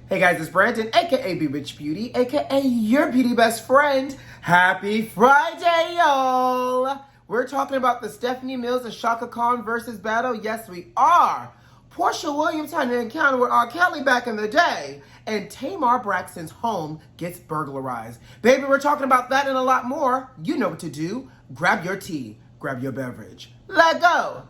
Hey guys, it's Brandon, aka B.Rich Beauty, aka your beauty best friend. Happy Friday, y'all! We're talking about the Stephanie Mills and Chaka Khan versus battle. Yes, we are. Porsha Williams had an encounter with R.Kelly back in the day, and Tamar Braxton's home gets burglarized. Baby, we're talking about that and a lot more. You know what to do. Grab your tea, grab your beverage. Let go!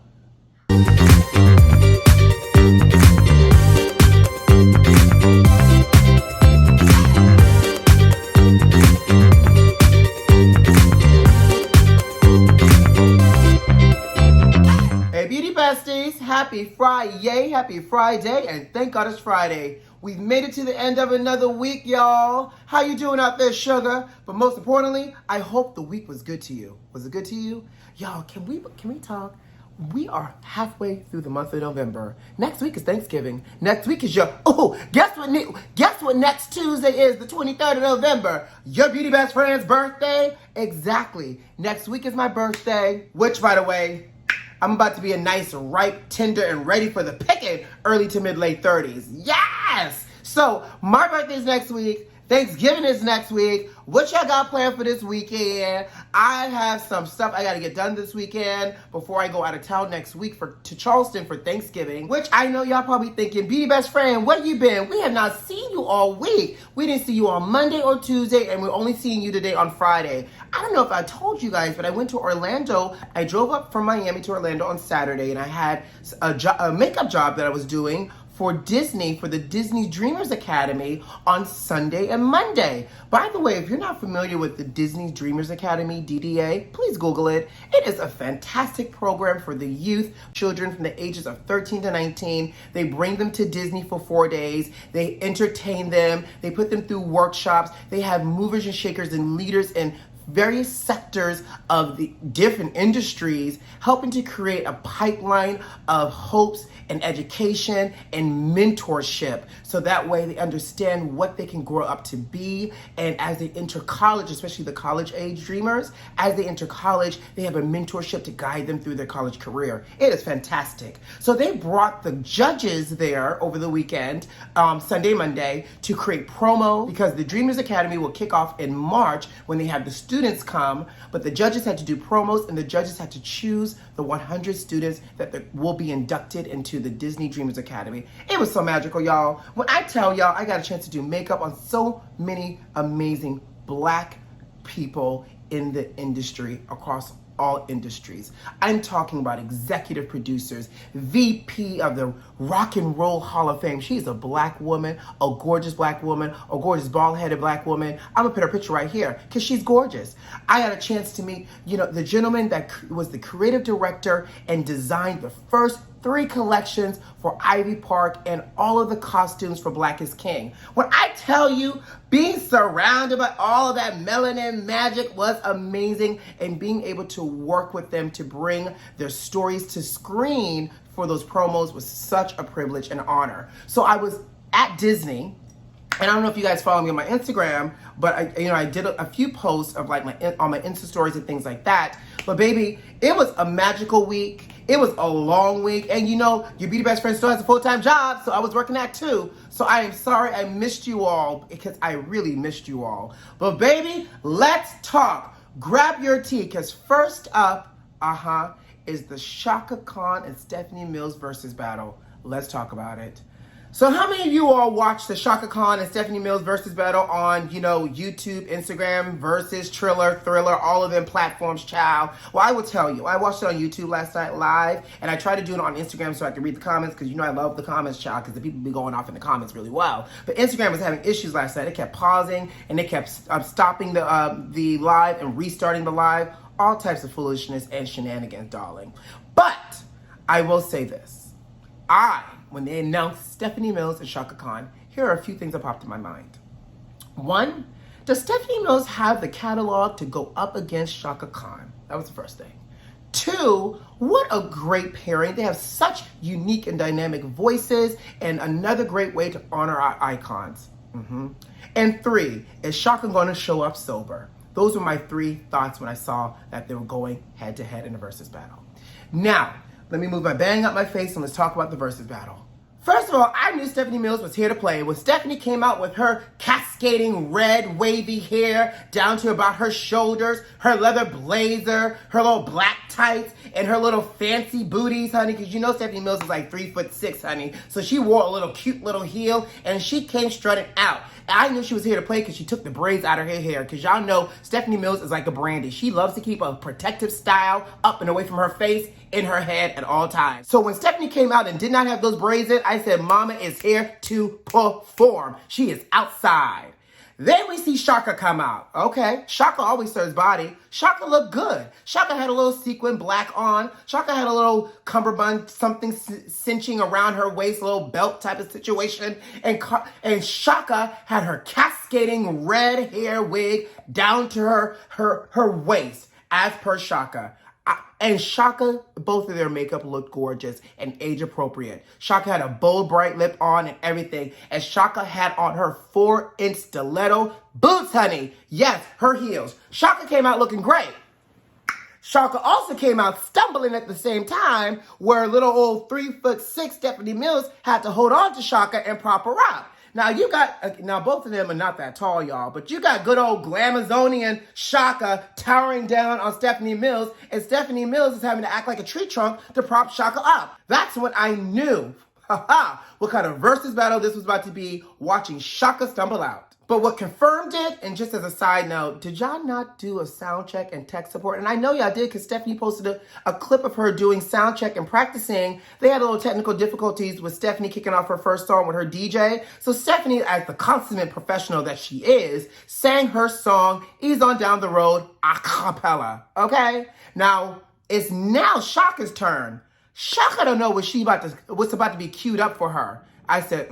Beauty besties, happy Friday, and thank God it's Friday. We've made it to the end of another week, y'all. How you doing out there, sugar? But most importantly, I hope the week was good to you. Was it good to you? Y'all, can we talk? We are halfway through the month of November. Next week is Thanksgiving. Next week is guess what next Tuesday is, the 23rd of November? Your beauty best friend's birthday? Exactly. Next week is my birthday, which, by the way, I'm about to be a nice, ripe, tender, and ready for the picking early to mid-late 30s. Yes! So, my birthday is next week. Thanksgiving is next week. What y'all got planned for this weekend? I have some stuff I got to get done this weekend before I go out of town next week to Charleston for Thanksgiving, which I know y'all probably thinking, Beauty Best Friend, where you been? We have not seen you all week. We didn't see you on Monday or Tuesday, and we're only seeing you today on Friday. I don't know if I told you guys, but I went to Orlando. I drove up from Miami to Orlando on Saturday, and I had a makeup job that I was doing for Disney, for the Disney Dreamers Academy on Sunday and Monday. By the way, if you're not familiar with the Disney Dreamers Academy, DDA, please Google it. It is a fantastic program for the youth, children from the ages of 13 to 19. They bring them to Disney for 4 days. They entertain them. They put them through workshops. They have movers and shakers and leaders in various sectors of the different industries, helping to create a pipeline of hopes and education and mentorship. So that way they understand what they can grow up to be. And as they enter college, especially the college age dreamers, as they enter college, they have a mentorship to guide them through their college career. It is fantastic. So they brought the judges there over the weekend, Sunday, Monday, to create promo, because the Dreamers Academy will kick off in March when they have the students come, but the judges had to do promos, and the judges had to choose the 100 students that will be inducted into the Disney Dreamers Academy. It was so magical, y'all. When I tell y'all, I got a chance to do makeup on so many amazing Black people in the industry, across all industries. I'm talking about executive producers, VP of the Rock and Roll Hall of Fame. She's a Black woman, a gorgeous Black woman, a gorgeous bald-headed Black woman. I'm gonna put her picture right here because she's gorgeous. I had a chance to meet, the gentleman that was the creative director and designed the first 3 collections for Ivy Park and all of the costumes for Black is King. When I tell you, being surrounded by all of that melanin magic was amazing, and being able to work with them to bring their stories to screen for those promos was such a privilege and honor. So I was at Disney, and I don't know if you guys follow me on my Instagram, but I did a few posts of on my Insta stories and things like that. But baby, it was a magical week. It was a long week. And your beauty best friend still has a full-time job, so I was working that too. So I am sorry I missed you all, because I really missed you all. But baby, let's talk. Grab your tea, because first up, is the Chaka Khan and Stephanie Mills versus battle. Let's talk about it. So how many of you all watched the Chaka Khan and Stephanie Mills versus battle on, YouTube, Instagram, Verzuz, Thriller, all of them platforms, child? Well, I will tell you, I watched it on YouTube last night live, and I tried to do it on Instagram so I could read the comments, because I love the comments, child, because the people be going off in the comments really well. But Instagram was having issues last night. It kept pausing, and they kept stopping the live and restarting the live. All types of foolishness and shenanigans, darling. But I will say this. When they announced Stephanie Mills and Chaka Khan, here are a few things that popped in my mind. 1, does Stephanie Mills have the catalog to go up against Chaka Khan? That was the first thing. 2, what a great pairing. They have such unique and dynamic voices, and another great way to honor our icons. And 3, is Chaka going to show up sober? Those were my 3 thoughts when I saw that they were going head-to-head in a versus battle. Now, let me move my bang up my face and let's talk about the versus battle. First of all, I knew Stephanie Mills was here to play. When Stephanie came out with her cascading red wavy hair down to about her shoulders, her leather blazer, her little black tights, and her little fancy booties, honey, because you know Stephanie Mills is like 3'6", honey. So she wore a little cute little heel, and she came strutting out. I knew she was here to play because she took the braids out of her hair. Because y'all know Stephanie Mills is like a Brandy. She loves to keep a protective style up and away from her face, in her head at all times. So when Stephanie came out and did not have those braids in, I said, Mama is here to perform. She is outside. Then we see Chaka come out. Okay, Chaka always serves body. Chaka looked good. Chaka had a little sequin black on. Chaka had a little cummerbund, something cinching around her waist, a little belt type of situation. And Chaka had her cascading red hair wig down to her waist, as per Chaka. And Chaka, both of their makeup looked gorgeous and age appropriate. Chaka had a bold, bright lip on and everything. And Chaka had on her 4-inch stiletto boots, honey. Yes, her heels. Chaka came out looking great. Chaka also came out stumbling at the same time, where little old 3'6" Stephanie Mills had to hold on to Chaka and prop her up. Now both of them are not that tall, y'all, but you got good old Glamazonian Chaka towering down on Stephanie Mills, and Stephanie Mills is having to act like a tree trunk to prop Chaka up. That's when I knew, what kind of versus battle this was about to be, watching Chaka stumble out. But what confirmed it, and just as a side note, did y'all not do a sound check and tech support? And I know y'all did, because Stephanie posted a clip of her doing sound check and practicing. They had a little technical difficulties with Stephanie kicking off her first song with her DJ. So Stephanie, as the consummate professional that she is, sang her song, Ease On Down the Road, a cappella, okay? Now, it's now Chaka's turn. Chaka don't know what's about to be queued up for her. I said,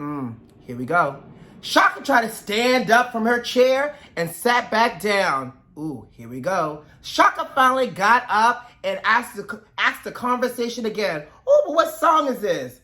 here we go. Chaka tried to stand up from her chair and sat back down. Ooh, here we go. Chaka finally got up and asked the conversation again. Ooh, but what song is this?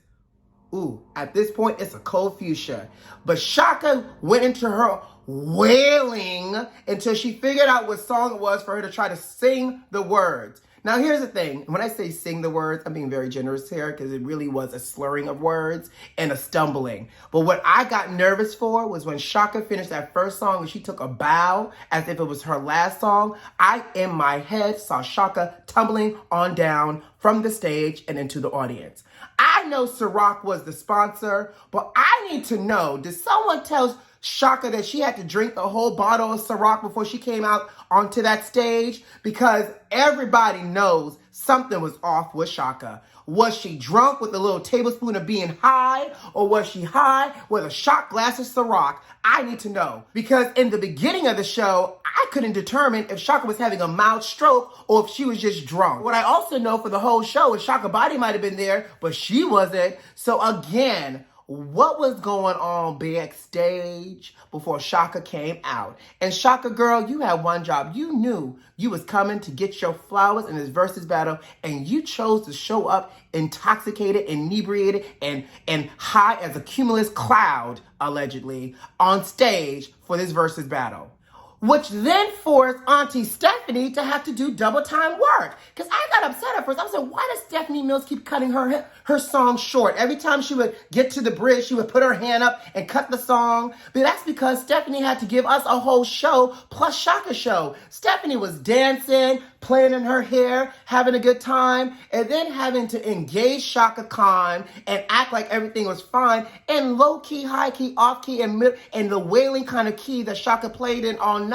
Ooh, at this point, it's a Cold Fuchsia. But Chaka went into her wailing until she figured out what song it was for her to try to sing the words. Now, here's the thing. When I say sing the words, I'm being very generous here because it really was a slurring of words and a stumbling. But what I got nervous for was when Chaka finished that first song and she took a bow as if it was her last song. I, in my head, saw Chaka tumbling on down from the stage and into the audience. I know Ciroc was the sponsor, but I need to know, did someone tell Chaka that she had to drink the whole bottle of Ciroc before she came out onto that stage? Because everybody knows something was off with Chaka. Was she drunk with a little tablespoon of being high, or was she high with a shot glass of Ciroc? I need to know. Because in the beginning of the show, I couldn't determine if Chaka was having a mild stroke or if she was just drunk. What I also know for the whole show is Chaka body might have been there, but she wasn't. So again, what was going on backstage before Chaka came out? And Chaka, girl, you had one job. You knew you was coming to get your flowers in this versus battle, and you chose to show up intoxicated, inebriated, and high as a cumulus cloud, allegedly, on stage for this versus battle. Which then forced Auntie Stephanie to have to do double time work. Because I got upset at first. I was like, why does Stephanie Mills keep cutting her song short? Every time she would get to the bridge, she would put her hand up and cut the song. But that's because Stephanie had to give us a whole show plus Chaka show. Stephanie was dancing, playing in her hair, having a good time, and then having to engage Chaka Khan and act like everything was fine, and low-key, high-key, off-key, and the wailing kind of key that Chaka played in all night.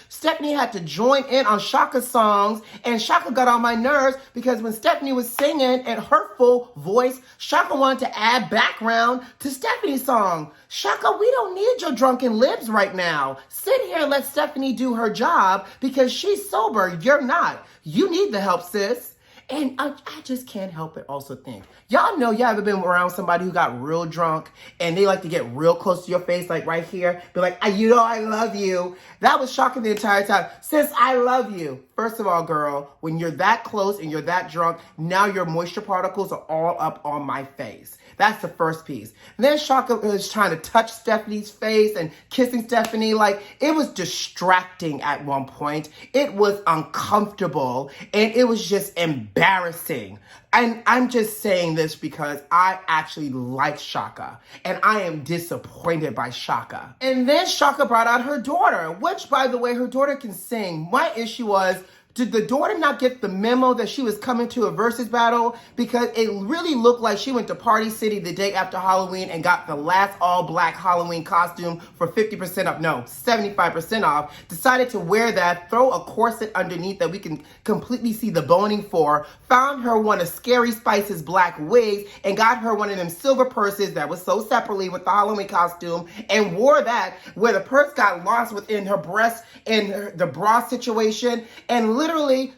Stephanie had to join in on Chaka's songs, and Chaka got on my nerves because when Stephanie was singing in her full voice, Chaka wanted to add background to Stephanie's song. Chaka, we don't need your drunken libs right now. Sit here and let Stephanie do her job because she's sober. You're not. You need the help, sis. And I just can't help but also think, y'all know y'all ever been around somebody who got real drunk and they like to get real close to your face, like right here, be like, you know I love you. That was shocking the entire time. Sis, I love you. First of all, girl, when you're that close and you're that drunk, now your moisture particles are all up on my face. That's the first piece. And then Chaka was trying to touch Stephanie's face and kissing Stephanie. Like, it was distracting at one point. It was uncomfortable and it was just embarrassing. And I'm just saying this because I actually like Chaka and I am disappointed by Chaka. And then Chaka brought out her daughter, which, by the way, her daughter can sing. My issue was, did the daughter not get the memo that she was coming to a Verzuz battle? Because it really looked like she went to Party City the day after Halloween and got the last all-black Halloween costume for 50% off, no, 75% off, decided to wear that, throw a corset underneath that we can completely see the boning for, found her one of Scary Spice's black wigs, and got her one of them silver purses that was sewed separately with the Halloween costume, and wore that where the purse got lost within her breast and the bra situation, and literally,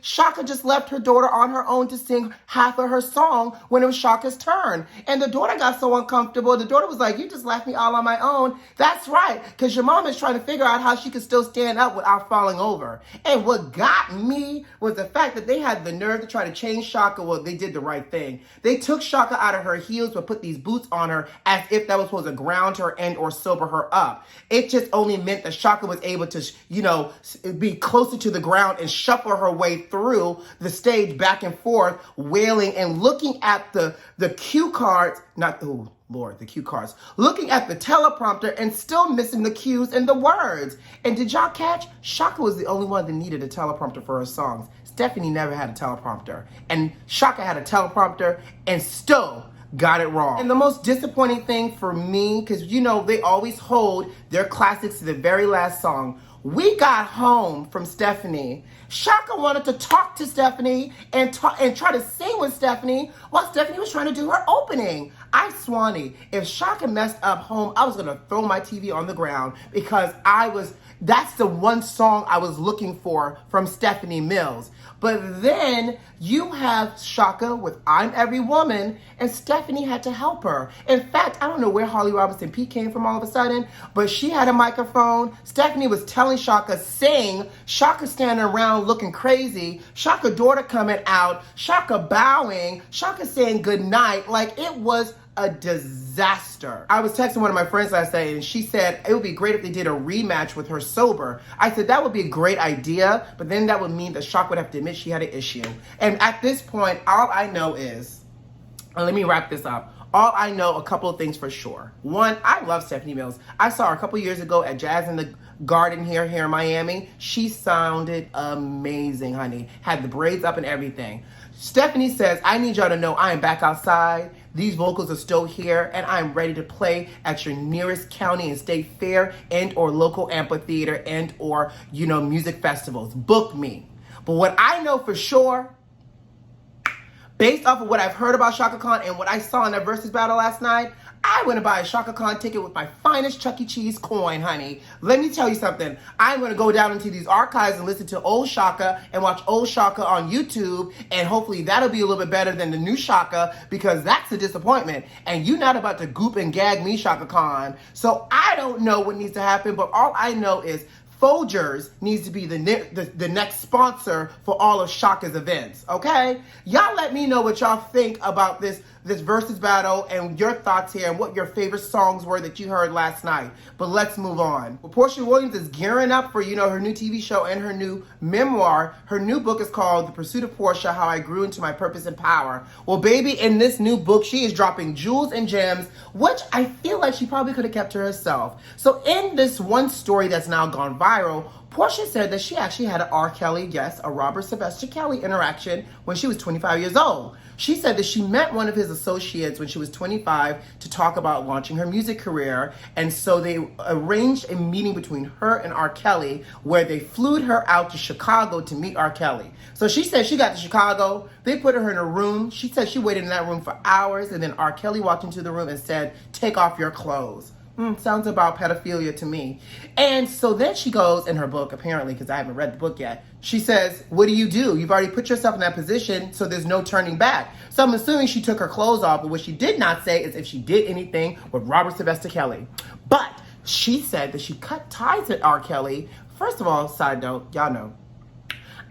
Chaka just left her daughter on her own to sing half of her song when it was Chaka's turn. And the daughter got so uncomfortable. The daughter was like, you just left me all on my own. That's right, because your mom is trying to figure out how she could still stand up without falling over. And what got me was the fact that they had the nerve to try to change Chaka. Well, they did the right thing. They took Chaka out of her heels but put these boots on her as if that was supposed to ground her and or sober her up. It just only meant that Chaka was able to, be closer to the ground and shuffle her way through the stage back and forth, wailing and looking at the cue cards, the cue cards, looking at the teleprompter and still missing the cues and the words. And did y'all catch? Chaka was the only one that needed a teleprompter for her songs. Stephanie never had a teleprompter. And Chaka had a teleprompter and still got it wrong. And the most disappointing thing for me, because they always hold their classics to the very last song. We got home from Stephanie. Chaka wanted to talk to Stephanie and try to sing with Stephanie while Stephanie was trying to do her opening. I swanny, if Chaka messed up home, I was going to throw my TV on the ground because that's the one song I was looking for from Stephanie Mills. But then you have Chaka with I'm Every Woman, and Stephanie had to help her. In fact, I don't know where Holly Robinson Peete came from all of a sudden, but she had a microphone. Stephanie was telling Chaka, sing. Chaka standing around looking crazy. Chaka daughter coming out. Chaka bowing. Chaka saying goodnight. Like, it was a disaster. I was texting one of my friends last night and she said it would be great if they did a rematch with her sober. I said that would be a great idea, but then that would mean that Chaka would have to admit she had an issue. And at this point, all I know is, let me wrap this up. All I know, a couple of things for sure. One, I love Stephanie Mills. I saw her a couple years ago at Jazz in the Garden here in Miami. She sounded amazing, honey. Had the braids up and everything. Stephanie says, I need y'all to know I am back outside. These vocals are still here, and I'm ready to play at your nearest county and state fair and or local amphitheater and or, music festivals. Book me. But what I know for sure, based off of what I've heard about Chaka Khan and what I saw in that Verzuz battle last night, I went to buy a Chaka Khan ticket with my finest Chuck E. Cheese coin, honey. Let me tell you something. I'm going to go down into these archives and listen to old Chaka and watch old Chaka on YouTube, and hopefully that'll be a little bit better than the new Chaka, because that's a disappointment. And you're not about to goop and gag me, Chaka Khan. So I don't know what needs to happen, but all I know is Folgers needs to be the next sponsor for all of Chaka's events, okay? Y'all let me know what y'all think about this Verzuz battle and your thoughts here and what your favorite songs were that you heard last night. But let's move on. Well, Porsha Williams is gearing up for, her new TV show and her new memoir. Her new book is called The Pursuit of Porsha, How I Grew Into My Purpose and Power. Well, baby, in this new book, she is dropping jewels and gems, which I feel like she probably could have kept to herself. So in this one story that's now gone viral, Porsha said that she actually had a R.Kelly, yes, a Robert Sylvester Kelly interaction when she was 25 years old. She said that she met one of his associates when she was 25 to talk about launching her music career. And so they arranged a meeting between her and R.Kelly where they flew her out to Chicago to meet R.Kelly. So she said she got to Chicago. They put her in a room. She said she waited in that room for hours. And then R.Kelly walked into the room and said, take off your clothes. Sounds about pedophilia to me. And so then she goes in her book, apparently, because I haven't read the book yet. She says, what do? You've already put yourself in that position, so there's no turning back. So I'm assuming she took her clothes off, but what she did not say is if she did anything with Robert Sylvester Kelly. But she said that she cut ties with R. Kelly. First of all, side note, y'all know,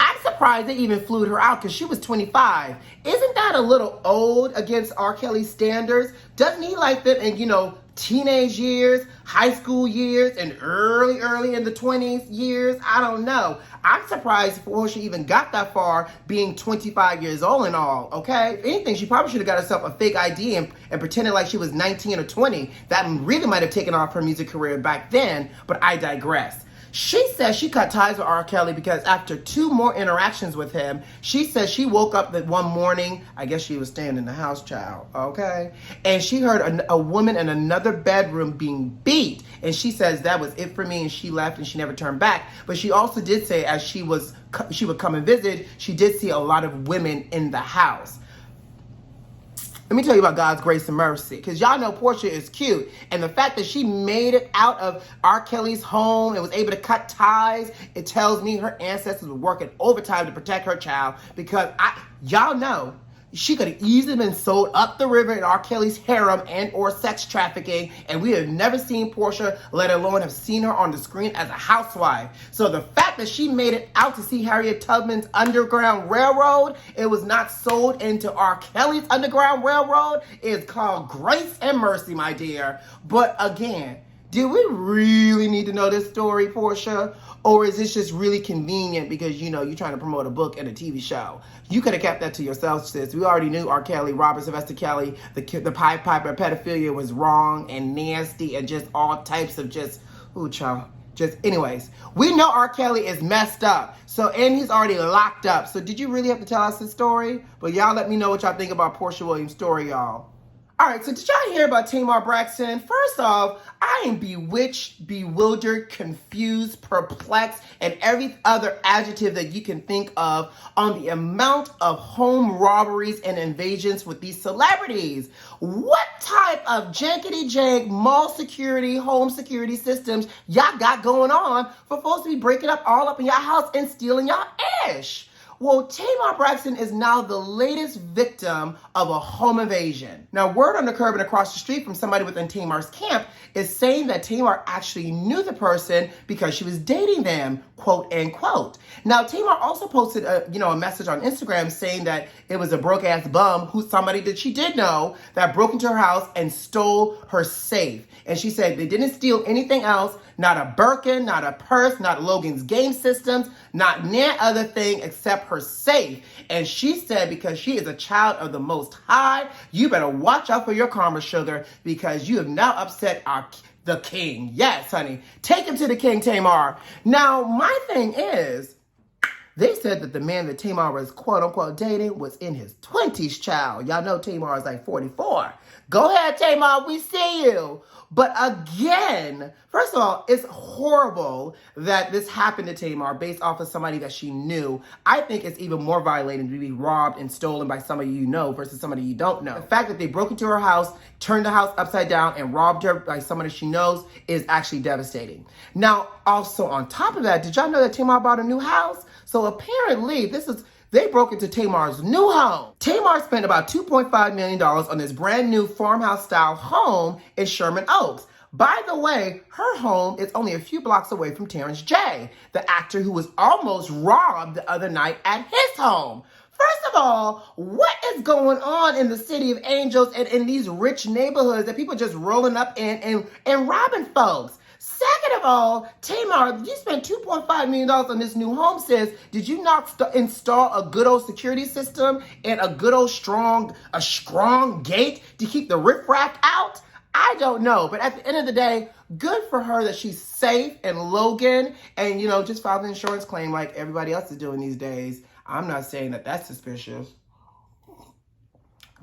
I'm surprised surprised they even flew her out because she was 25. Isn't that a little old against R. Kelly's standards? Doesn't he like them in, teenage years, high school years, and early in the 20s years? I don't know. I'm surprised Porsha even got that far, being 25 years old and all, okay? If anything, she probably should have got herself a fake ID and pretended like she was 19 or 20. That really might have taken off her music career back then, but I digress. She says she cut ties with R. Kelly because after 2 more interactions with him, she says she woke up that one morning, I guess she was staying in the house, child, okay? And she heard a woman in another bedroom being beat. And she says that was it for me, and she left and she never turned back. But she also did say as she would come and visit, she did see a lot of women in the house. Let me tell you about God's grace and mercy, because y'all know Porsha is cute. And the fact that she made it out of R. Kelly's home and was able to cut ties, it tells me her ancestors were working overtime to protect her child, because y'all know she could have easily been sold up the river in R. Kelly's harem and or sex trafficking, and we have never seen Porsha, let alone have seen her on the screen as a housewife. So the fact that she made it out to see Harriet Tubman's Underground Railroad, it was not sold into R. Kelly's Underground Railroad, is called grace and mercy, my dear. But again, do we really need to know this story, Porsha? Or is this just really convenient because, you're trying to promote a book and a TV show? You could have kept that to yourself, sis. We already knew R. Kelly, Robert Sylvester Kelly, the Pied Piper pedophilia was wrong and nasty and just all types of anyways. We know R. Kelly is messed up. And he's already locked up. So did you really have to tell us this story? But y'all let me know what y'all think about Porsha Williams' story, y'all. All right, so did y'all hear about Tamar Braxton? First off, I am bewitched, bewildered, confused, perplexed, and every other adjective that you can think of on the amount of home robberies and invasions with these celebrities. What type of jankety-jank mall security, home security systems y'all got going on for folks to be breaking up all up in your house and stealing y'all ish? Well, Tamar Braxton is now the latest victim of a home invasion. Now, word on the curb and across the street from somebody within Tamar's camp is saying that Tamar actually knew the person because she was dating them, quote unquote. Now, Tamar also posted a message on Instagram saying that it was a broke-ass bum somebody that she did know that broke into her house and stole her safe. And she said they didn't steal anything else, not a Birkin, not a purse, not Logan's game systems, not any other thing except her safe. And she said because she is a child of the Most High, you better watch out for your karma, sugar, because you have now upset the king. Yes, honey. Take him to the king, Tamar. Now, my thing is, they said that the man that Tamar was quote-unquote dating was in his 20s, child. Y'all know Tamar is like 44. Go ahead, Tamar, we see you. But again, first of all, it's horrible that this happened to Tamar based off of somebody that she knew. I think it's even more violating to be robbed and stolen by somebody you know versus somebody you don't know. The fact that they broke into her house, turned the house upside down, and robbed her by somebody she knows is actually devastating. Now, also on top of that, did y'all know that Tamar bought a new house? So apparently, they broke into Tamar's new home. Tamar spent about $2.5 million on this brand new farmhouse-style home in Sherman Oaks. By the way, her home is only a few blocks away from Terrence J, the actor who was almost robbed the other night at his home. First of all, what is going on in the city of Angels and in these rich neighborhoods that people just rolling up in and robbing folks? Second of all, Tamar, you spent $2.5 million on this new home, sis. Did you not install a good old security system and a good old strong gate to keep the riffraff out? I don't know. But at the end of the day, good for her that she's safe and Logan and, just filed an insurance claim like everybody else is doing these days. I'm not saying that that's suspicious.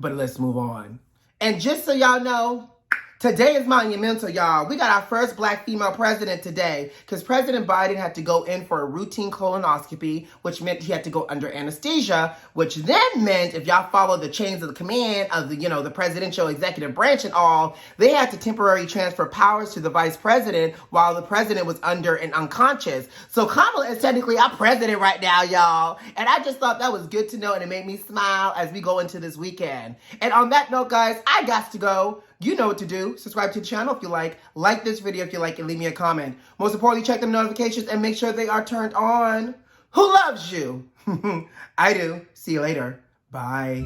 But let's move on. And just so y'all know, today is monumental, y'all. We got our first black female president today because President Biden had to go in for a routine colonoscopy, which meant he had to go under anesthesia, which then meant if y'all follow the chains of the command of the presidential executive branch and all, they had to temporarily transfer powers to the vice president while the president was under and unconscious. So Kamala is technically our president right now, y'all. And I just thought that was good to know, and it made me smile as we go into this weekend. And on that note, guys, I got to go. You know what to do. Subscribe to the channel if you like this video if you like, and leave me a comment. Most importantly, check the notifications and make sure they are turned on. who loves you. I do. See you later. Bye.